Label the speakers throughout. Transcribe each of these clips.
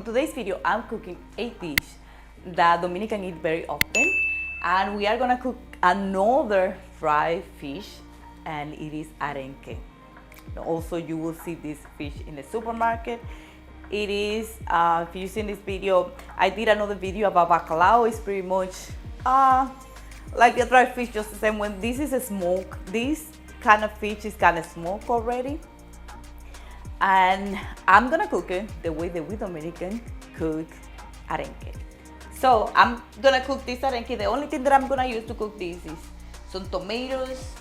Speaker 1: today's video, I'm cooking a dish that Dominican eat very often, and we are gonna cook another fried fish, and it is arenque. Also, you will see this fish in the supermarket. It is, if you've seen this video, I did another video about bacalao. It's pretty much like a dry fish, just the same. When this is a smoke, this kind of fish is kind of smoked already. And I'm gonna cook it the way that we Dominican cook arenque. So I'm gonna cook this arenque. The only thing that I'm gonna use to cook this is some tomatoes,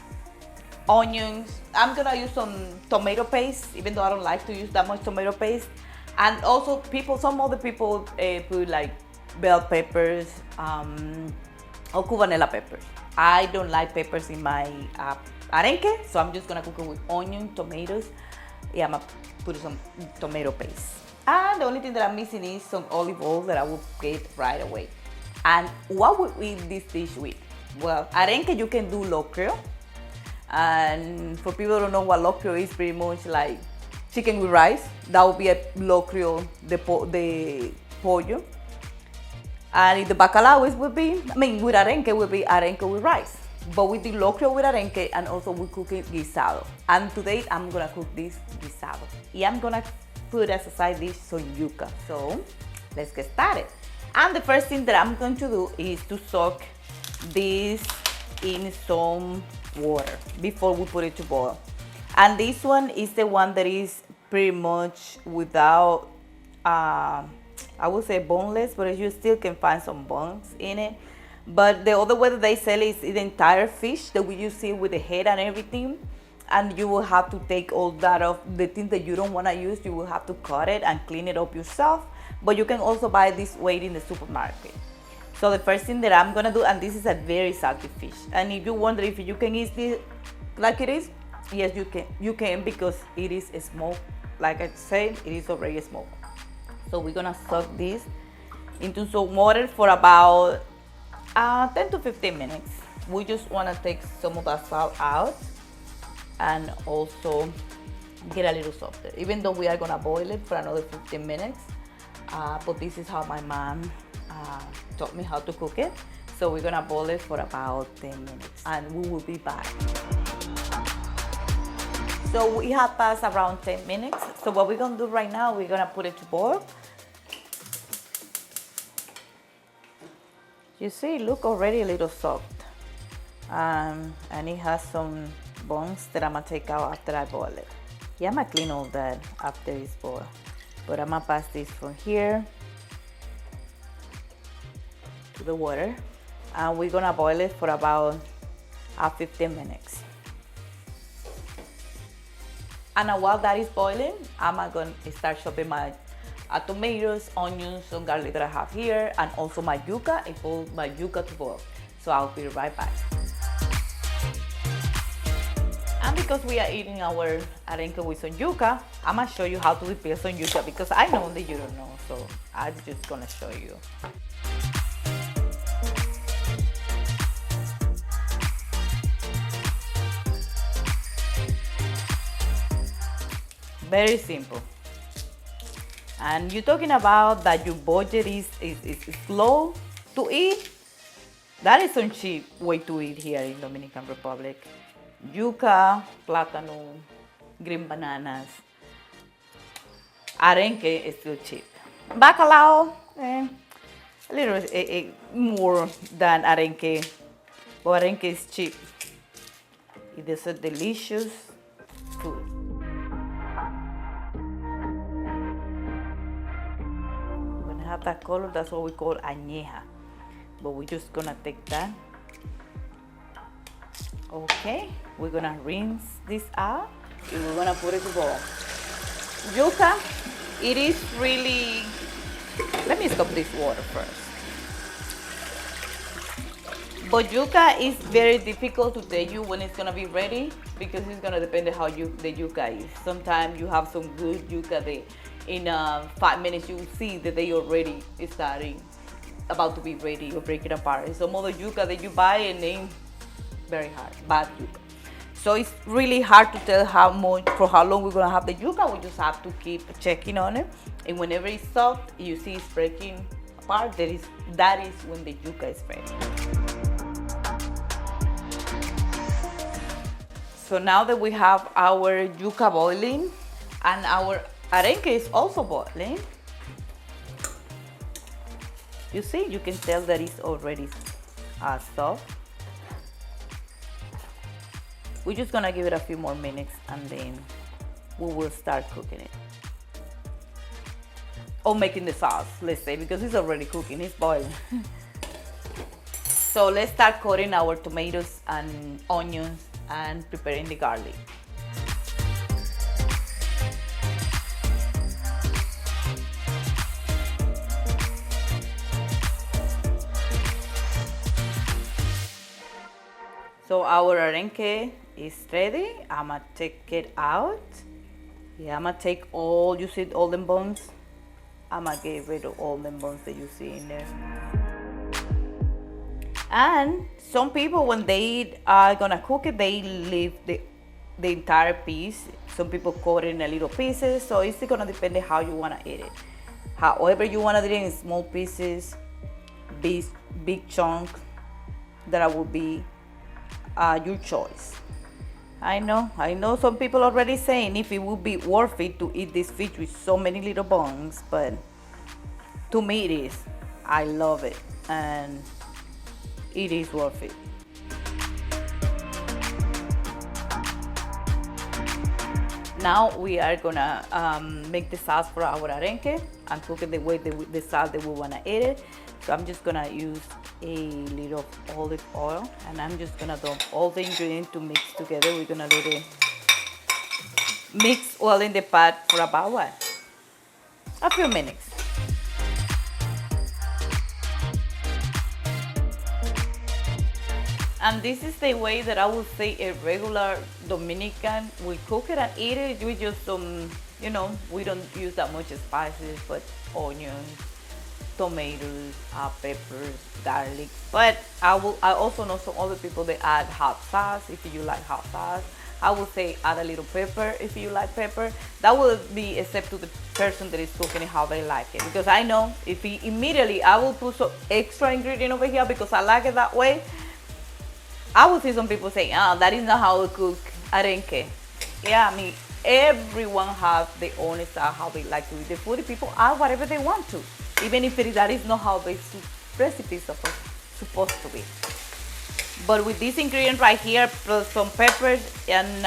Speaker 1: onions. I'm gonna use some tomato paste, even though I don't like to use that much tomato paste. And also some other people put like bell peppers or cubanela peppers. I don't like peppers in my arenque, so I'm just gonna cook it with onion, tomatoes. Yeah, I'm gonna put some tomato paste. And the only thing that I'm missing is some olive oil that I will get right away. And what would we eat this dish with? Well, arenque you can do locrio. And for people who don't know what locrio is, pretty much like chicken with rice. That would be a locrio de pollo. And if the bacalao would be, with arenque would be arenque with rice. But we do locrio with arenque, and also we cook it guisado. And today I'm gonna cook this guisado. And I'm gonna put as a side dish some yucca. So let's get started. And the first thing that I'm going to do is to soak this in some water before we put it to boil. And this one is the one that is pretty much without, I would say boneless, but you still can find some bones in it. But the other way that they sell it is the entire fish that you see with the head and everything. And you will have to take all that off. The things that you don't want to use, you will have to cut it and clean it up yourself. But you can also buy this weight in the supermarket. So the first thing that I'm gonna do, and this is a very salty fish. And if you wonder if you can eat this like it is, yes, you can. You can, because it is smoked. Like I said, it is already smoked. So we're gonna soak this into some water for about 10 to 15 minutes. We just wanna take some of that salt out and also get a little softer. Even though we are gonna boil it for another 15 minutes, but this is how my mom taught me how to cook it. So we're gonna boil it for about 10 minutes and we will be back. So we have passed around 10 minutes. So what we're gonna do right now, we're gonna put it to boil. You see, look already a little soft. And it has some bones that I'm gonna take out after I boil it. Yeah, I'm gonna clean all that after it's boiled. But I'm gonna pass this from here to the water. And we're gonna boil it for about 15 minutes. And while that is boiling, I'm gonna start chopping my tomatoes, onions, some garlic that I have here, and also my yucca. I put my yucca to boil. So I'll be right back. And because we are eating our arenque with some yucca, I'm gonna show you how to prepare some yucca, because I know that you don't know, so I'm just gonna show you. Very simple. And you're talking about that your budget is low to eat. That is some cheap way to eat here in Dominican Republic. Yucca, plátano, green bananas. Arenque is still cheap. Bacalao, a little more than arenque, but arenque is cheap. It is a delicious food. That color, that's what we call añeja, but we're just gonna take that. Okay, we're gonna rinse this out and we're gonna put it to boil. Yucca, it is really, let me stop this water first. But yucca is very difficult to tell you when it's gonna be ready, because it's gonna depend on how the yucca is. Sometimes you have some good yucca that in 5 minutes you will see that they already starting about to be ready or break it apart. Some other yucca that you buy and they very hard, bad yucca. So it's really hard to tell for how long we're gonna have the yuca. We just have to keep checking on it. And whenever it's soft, you see it's breaking apart, that is when the yuca is ready. So now that we have our yuca boiling and our arenque is also boiling, you see, you can tell that it's already soft. We're just gonna give it a few more minutes and then we will start cooking it. Or making the sauce, let's say, because it's already cooking, it's boiling. So let's start cutting our tomatoes and onions and preparing the garlic. So our arenque is ready. I'ma take it out. Yeah, I'ma take all, you see all the bones? I'ma get rid of all the bones that you see in there. And some people, when they are gonna cook it, they leave the entire piece. Some people cut it in little pieces, so it's gonna depend on how you wanna eat it. However you wanna eat it, in small pieces, big chunk, that will be your choice. I know some people already saying if it would be worth it to eat this fish with so many little bones, but to me it is. I love it and it is worth it. Now we are gonna make the sauce for our arenque and cook it the way the sauce that we wanna eat it. So I'm just gonna use a little olive oil and I'm just gonna dump all the ingredients to mix together. We're gonna let it mix well in the pot for about what? A few minutes. And this is the way that I would say a regular Dominican will cook it and eat it. We just we don't use that much spices, but onions, tomatoes, peppers, garlic. But I also know some other people that add hot sauce. If you like hot sauce, I would say add a little pepper if you like pepper. That will be except to the person that is cooking it how they like it. Because I know if immediately I will put some extra ingredient over here because I like it that way. I will see some people say, that is not how to cook arenque. Yeah, I mean, everyone has their own style, how they like to eat the food. People add whatever they want to, even if that is not how the recipe is supposed to be. But with this ingredient right here, plus some peppers, and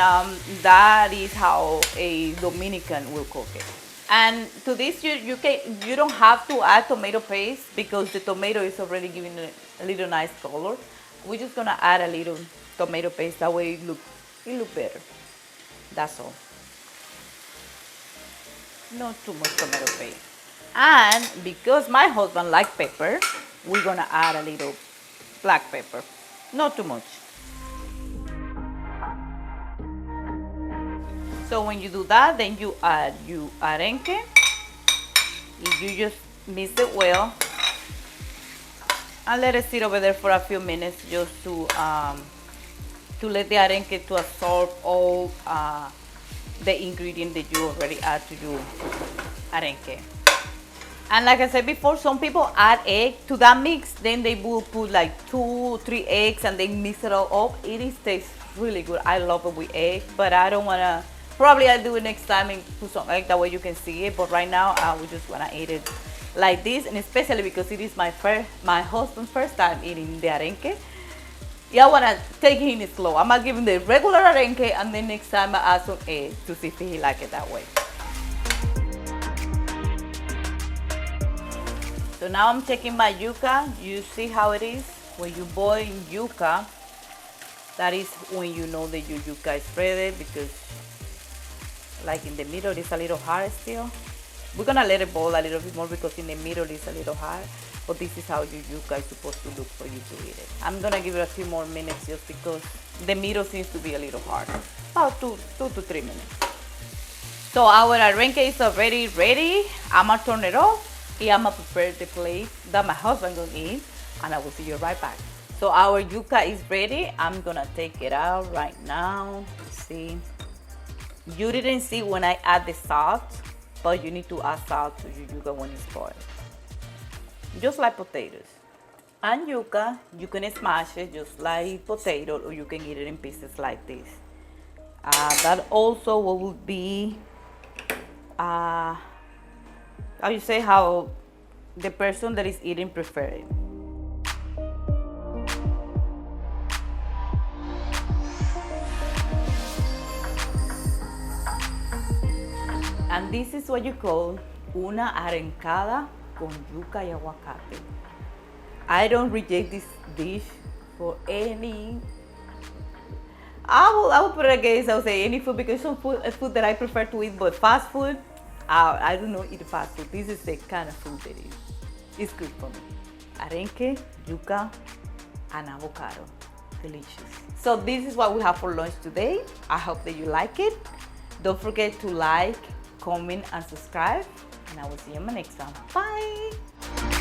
Speaker 1: that is how a Dominican will cook it. And to this, you don't have to add tomato paste because the tomato is already giving a little nice color. We're just gonna add a little tomato paste, that way it look better. That's all. Not too much tomato paste. And because my husband likes pepper, we're gonna add a little black pepper. Not too much. So when you do that, then you add your arenque. You just mix it well. And let it sit over there for a few minutes just to let the arenque to absorb all the ingredient that you already add to your arenque. And like I said before, some people add egg to that mix. Then they will put like 2-3 eggs and they mix it all up. It tastes really good. I love it with egg, but I don't wanna. Probably I'll do it next time and put some egg, that way you can see it. But right now, we just wanna eat it like this, and especially because it is my husband's first time eating the arenque. Yeah, I wanna take it slow. I'm gonna give him the regular arenque, and then next time I add some egg to see if he like it that way. So now I'm taking my yucca. You see how it is? When you boil yucca, that is when you know that your yucca is ready, because like in the middle it's a little hard still. We're gonna let it boil a little bit more because in the middle it's a little hard, but this is how your yucca is supposed to look for you to eat it. I'm gonna give it a few more minutes just because the middle seems to be a little hard. About 2 to 3 minutes. So our arenque is already ready. I'm gonna turn it off and I'm gonna prepare the plate that my husband gonna eat, and I will see you right back. So our yucca is ready. I'm gonna take it out right now. See, you didn't see when I add the salt, but you need to add salt to your yucca when it's boiled. Just like potatoes. And yucca, you can smash it just like potato, or you can eat it in pieces like this. That also will be, how you say, how the person that is eating prefer it. And this is what you call una arencada con yuca y aguacate. I don't reject this dish for any. I will put it against, I would say any food, because some food that I prefer to eat, but fast food, I do not eat fast food. This is the kind of food that is good for me. Arenque, yuca, and avocado. Delicious. So this is what we have for lunch today. I hope that you like it. Don't forget to like, comment, and subscribe. And I will see you in my next one. Bye.